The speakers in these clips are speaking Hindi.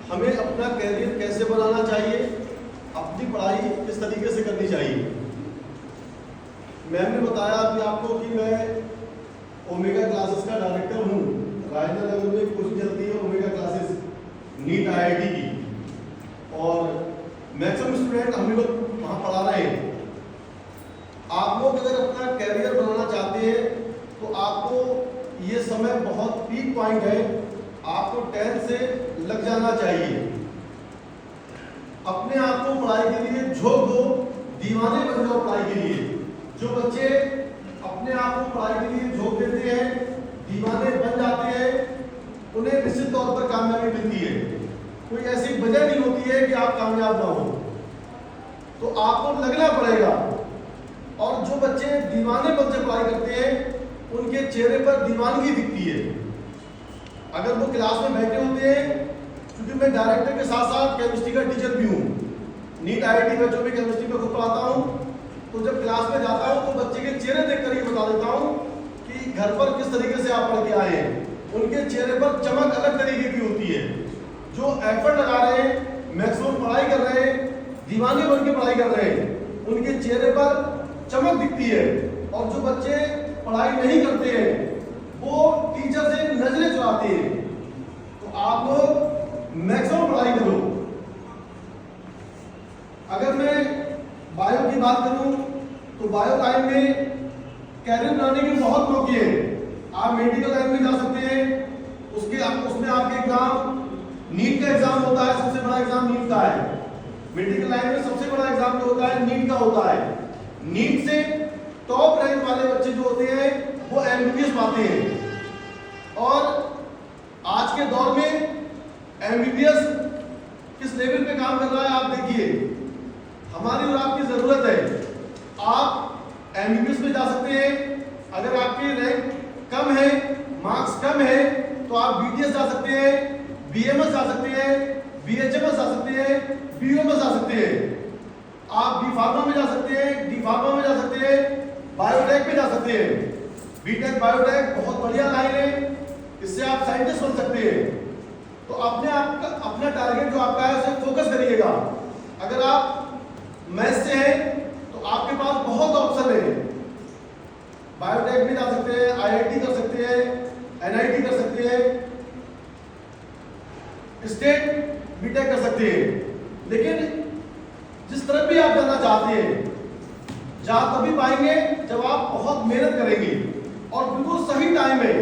हमें अपना कैरियर कैसे बनाना चाहिए, अपनी पढ़ाई किस तरीके से करनी चाहिए। मैम ने बताया अभी आपको कि मैं ओमेगा क्लासेस का डायरेक्टर हूँ। राजेंद्र नगर में कोचिंग चलती है ओमेगा क्लासेस नीट IIT की, और मैक्सिमम स्टूडेंट हम लोग वहाँ पढ़ा रहे हैं। आप लोग अगर अपना कैरियर बनाना चाहते हैं तो आपको ये समय बहुत पीक पॉइंट है, आपको 10th से लग जाना चाहिए। अपने आप को पढ़ाई के लिए झोंक दो, दीवाने बन जाओ पढ़ाई के लिए। जो बच्चे अपने आप को पढ़ाई के लिए झोंक देते हैं, दीवाने बन जाते हैं, उन्हें निश्चित तौर पर कामयाबी मिलती है। कोई ऐसी वजह नहीं होती है कि आप कामयाब ना हो, तो आपको लगना पड़ेगा। और जो बच्चे दीवाने बन से पढ़ाई करते हैं उनके चेहरे पर दीवानगी दिखती है। अगर वो क्लास में बैठे होते हैं, क्योंकि मैं डायरेक्टर के साथ साथ केमिस्ट्री का टीचर भी हूँ, नीट IIT बच्चों में केमिस्ट्री में खुद पढ़ाता हूँ, तो जब क्लास में जाता हूँ तो बच्चे के चेहरे देखकर ये बता देता हूँ कि घर पर किस तरीके से आप पढ़ के आए हैं। उनके चेहरे पर चमक अलग तरीके की होती है। जो एफर्ट लगा रहे हैं, मैक्सिमम पढ़ाई कर रहे हैं, दीवाने बन के पढ़ाई कर रहे हैं, उनके चेहरे पर चमक दिखती है। और जो बच्चे पढ़ाई नहीं करते हैं वो टीचर से नजरें चुराते हैं। तो आप लोग मैक्सिमम पढ़ाई करो। अगर मैं बायो की बात करूं तो बायो लाइन में कैरियर बनाने के बहुत मौके हैं। आप मेडिकल लाइन में जा सकते हैं, उसमें आपके एग्जाम नीट का एग्जाम होता है, सबसे बड़ा एग्जाम नीट का है। मेडिकल लाइन में सबसे बड़ा एग्जाम जो होता है नीट का होता है। नीट से टॉप रैंक वाले बच्चे जो होते हैं वो MBBS पाते हैं। और आज के दौर में MBBS किस लेवल पे काम कर रहा है आप देखिए। हमारी और आपकी जरूरत है। आप MBBS में जा सकते हैं। अगर आपकी रैंक कम है, मार्क्स कम है, तो आप BDS जा सकते हैं, BMS जा सकते हैं, BHMS जा सकते हैं, BUMS जा सकते हैं। आप B फार्मा में जा सकते हैं, D फार्मा में जा सकते हैं, बायोटेक में जा सकते हैं। बीटेक बायोटेक बहुत बढ़िया लाइन है, इससे आप साइंटिस्ट बन सकते हैं। तो अपना टारगेट जो आपका है उसे फोकस करिएगा। अगर आप मैथ्स से हैं तो आपके पास बहुत ऑप्शन है। बायोटेक में जा सकते हैं, IIT कर सकते हैं, NIT कर सकते हैं, स्टेट बीटेक कर सकते हैं। लेकिन जिस तरफ भी आप जाना चाहते हैं जा तभी पाएंगे जब आप बहुत मेहनत करेंगे। और बिल्कुल सही टाइम है,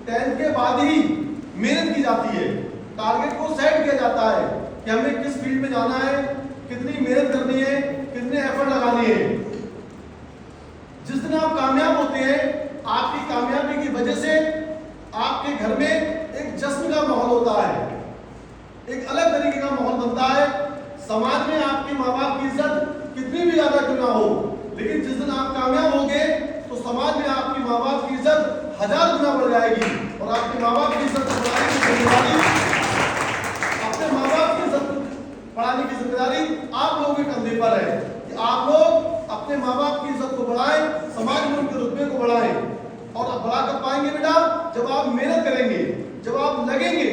10th के बाद ही मेहनत की जाती है। टारगेट को सेट किया जाता है कि हमें किस फील्ड में जाना है, कितनी मेहनत करनी है, कितने एफर्ट लगाने हैं। जिस दिन आप कामयाब होते हैं, आपकी कामयाबी की वजह से आपके घर में एक जश्न का माहौल होता है, एक अलग तरीके का माहौल बनता है। समाज में आपके माँ बाप की इज्जत कितनी भी ज्यादा क्यों ना हो, लेकिन जिस दिन आप कामयाब होंगे तो समाज में आपकी माँ बाप की इज्जत 1000 गुना बढ़ जाएगी। और आपके माँ बाप की इज्जत बढ़ाने की जिम्मेदारी, अपने माँ बाप की इज्जत बढ़ाने की जिम्मेदारी आप लोगों के कंधे पर है कि आप लोग अपने माँ बाप की इज्जत को बढ़ाएं, समाज में उनके रुतबे को बढ़ाएं। और बढ़ा कर पाएंगे बेटा जब आप मेहनत करेंगे, जब आप लगेंगे।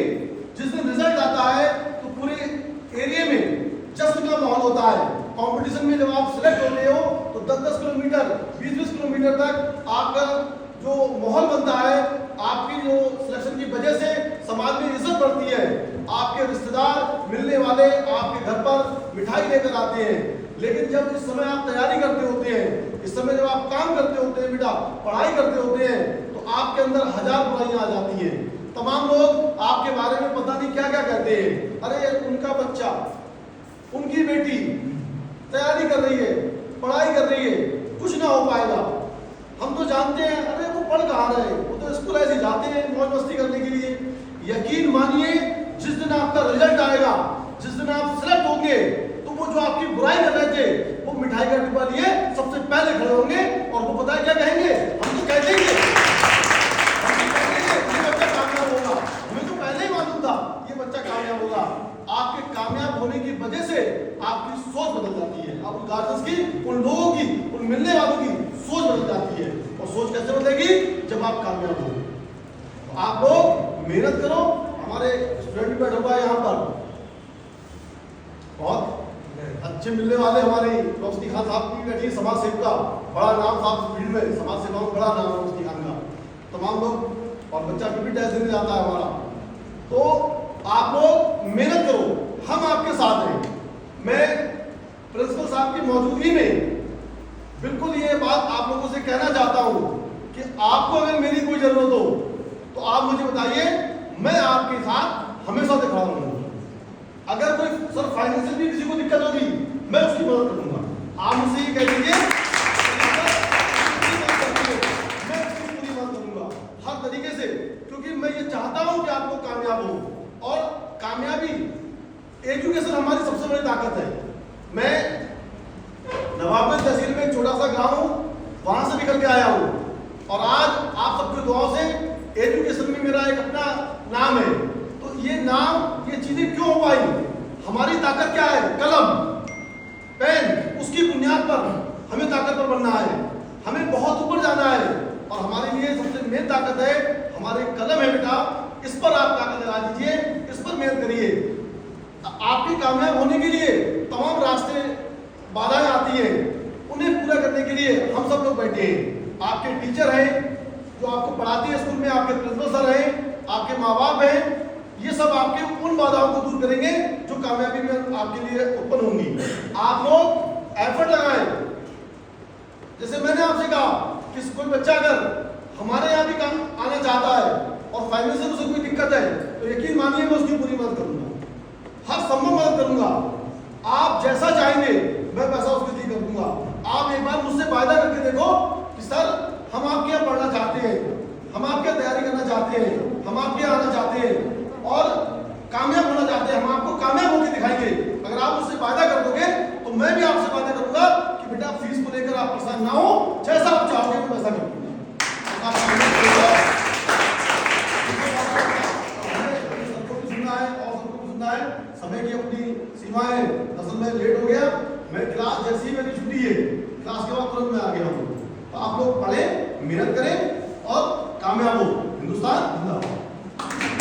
जिस दिन रिजल्ट आता है तो पूरे एरिया में जश्न का माहौल होता है। कंपटीशन में जब आप सिलेक्ट होते हो तो 10-10 किलोमीटर, 20-20 किलोमीटर तक आपका जो माहौल बनता है, आपकी जो सिलेक्शन की वजह से समाज में इज्जत बढ़ती है। आपके रिश्तेदार मिलने वाले आपके घर पर मिठाई लेकर आते हैं। लेकिन जब इस समय आप तैयारी करते होते हैं, इस समय जब आप काम करते होते हैं बेटा, पढ़ाई करते होते हैं, तो आपके अंदर 1000 बुराइयां आ जाती हैं। तमाम लोग आपके बारे में पता नहीं क्या क्या कहते हैं। अरे उनका बच्चा, उनकी बेटी तैयारी कर रही है, पढ़ाई कर रही है, कुछ ना हो पाएगा। हम तो जानते हैं, अरे वो पढ़ कहाँ रहे, वो तो स्कूल ऐसे जाते हैं मौज मस्ती करने के लिए। यकीन मानिए जिस दिन आपका रिजल्ट आएगा, जिस दिन आप सिलेक्ट होंगे, तो वो जो आपकी बुराई कर रहे थे वो मिठाई का डिब्बा लिए सबसे पहले खड़े होंगे। और वो पता है क्या कहेंगे? हम तो कह देंगे ये बच्चा कामयाब होगा, हमें तो पहले ही मालूम था ये बच्चा कामयाब होगा। आपके कामयाब होने की वजह से आपकी सोच बदल जाती है, आप गार्जियंस की, उन लोगों की, उन मिलने वालों की सोच बदल जाती है। और सोच कैसे बदलेगी? जब आप कामयाब हो। आप लोग मेहनत करो। हमारे स्टूडेंट बैठा हुआ है यहाँ पर, अच्छे मिलने वाले हमारे रोशनी खान साहब की बैठी समाज सेविका, बड़ा नाम साहब फील्ड में समाज सेवा में बड़ा नाम है रोशनी खान का, तमाम लोग, और बच्चा भी टेस्ट देने जाता है हमारा। तो आप लोग मेहनत करो, हम आपके साथ हैं। मैं प्रिंसिपल साहब की मौजूदगी में बिल्कुल ये बात आप लोगों से कहना चाहता हूं कि आपको अगर मेरी कोई जरूरत हो तो आप मुझे बताइए, मैं आपके साथ हमेशा से खड़ा रहूंगा। अगर कोई सर फाइनेंशियल भी किसी को दिक्कत होगी, मैं उसकी मदद करूंगा। आप मुझसे ये कह दीजिए, मैं उसकी पूरी मदद करूंगा हर तरीके से, क्योंकि मैं ये चाहता हूं कि आप लोग कामयाब हो। और कामयाबी, एजुकेशन हमारी सबसे बड़ी ताकत है। मैं नवाबगंज तहसील में एक छोटा सा गांव हूं, वहां से निकल के आया हूं, और आज आप सबके दुआओं से एजुकेशन में मेरा एक अपना नाम है। तो ये नाम, ये चीजें क्यों हो पाई? हमारी ताकत क्या है? कलम, पेन, उसकी बुनियाद पर हमें ताकतवर बनना है, हमें बहुत ऊपर जाना है। और हमारे लिए सबसे मेन ताकत है हमारे कलम है बेटा, इस पर आप ताकत लगा दीजिए, इस पर मेहनत करिए। आपकी कामयाब होने के लिए तमाम रास्ते, बाधाएं आती हैं, उन्हें पूरा करने के लिए हम सब लोग बैठे हैं। आपके टीचर हैं जो आपको पढ़ाते हैं स्कूल में, आपके प्रिंसिपल सर हैं, आपके माँ बाप हैं, ये सब आपके उन बाधाओं को दूर करेंगे जो कामयाबी में आपके लिए उत्पन्न होंगी। आप लोग एफर्ट लगाएं। जैसे मैंने आपसे कहा कि कोई बच्चा अगर हमारे यहाँ भी काम आना चाहता है और फाइनेंशियल उसे कोई दिक्कत है, तो यकीन मानिए मैं उसकी पूरी मदद करूंगा, हर संभव मदद करूंगा। आप जैसा चाहेंगे मैं वैसा उसके लिए कर दूंगा। आप एक बार मुझसे वायदा करके देखो कि सर हम आपके यहाँ पढ़ना चाहते हैं, हम आपके यहाँ तैयारी करना चाहते हैं, हम आपके यहाँ आना चाहते हैं और कामयाब होना चाहते हैं, हम आपको कामयाब होकर दिखाएंगे। अगर आप मुझसे वायदा कर दोगे तो मैं भी आपसे वायदा करूंगा कि बेटा फीस को लेकर आप परेशान ना हो, जैसा आप चाहोगे मैं वैसा करूंगा। सबको भी सुनना है और सबको भी सुनना है, समय की अपनी सीमाएं, असल में लेट हो गया, मैं क्लास जैसी ही मेरी छुट्टी है, क्लास के बाद तुरंत मैं आ गया हूँ। तो आप लोग पढ़ें, मेहनत करें और कामयाब हो। हिंदुस्तान जिंदाबाद।